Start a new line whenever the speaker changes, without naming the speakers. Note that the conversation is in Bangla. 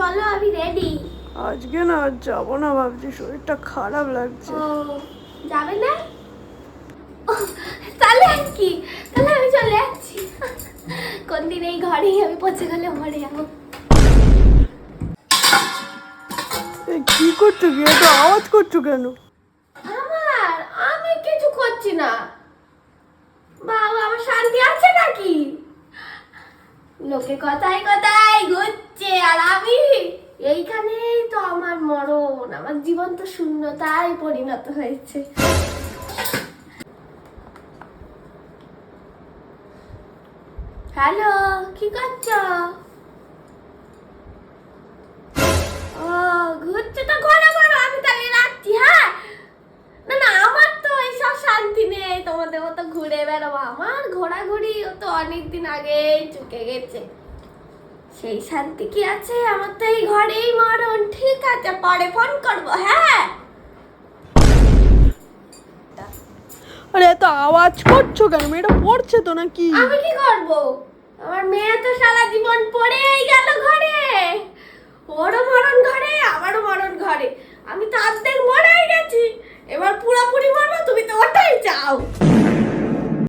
চলো আমি রেডি।
আজকে না আজ যাবো না, ভাবছি শরীরটা খারাপ লাগছে।
ও যাবে না? তাহলে আর কি, তাহলে আমি চলে যাচ্ছি। কোন দিন এই ঘরেই আমি পচে গেলে মরে যাবো।
কি করছো, কি এত আওয়াজ করছো কেন?
আমি কিছু করছি না বাবা, আমার শান্তি আছে নাকি? লোকে কথায় কথায় ঘুরছে আর আমি এইখানেই তো আমার মরণ, আমার জীবন তো শূন্যতায় পরিণত হয়েছে। হ্যালো, কি করছো? ও ঘুরছে তো ঘোরো ঘোরো, আমি তাহলে রাখছি। হ্যাঁ, না না আমার তো এইসব শান্তি নেই তোমাদের মতো ঘুরে বেড়াবো। আমার ঘোরাঘুরি তো অনেকদিন আগেই চুকে গেছে, সেই শান্তি কি আছে? আমার তো এই ঘরেই মরণ। ঠিক আছে, পরে ফোন করবো। হ্যাঁ,
আরে এত আওয়াজ করছো কেন? মেয়েটা পড়ছে তো নাকি?
আমি কি করব? আমার মেয়ে তো সারা জীবন পড়েই গেল ঘরে, ওরও মরণ ঘরে,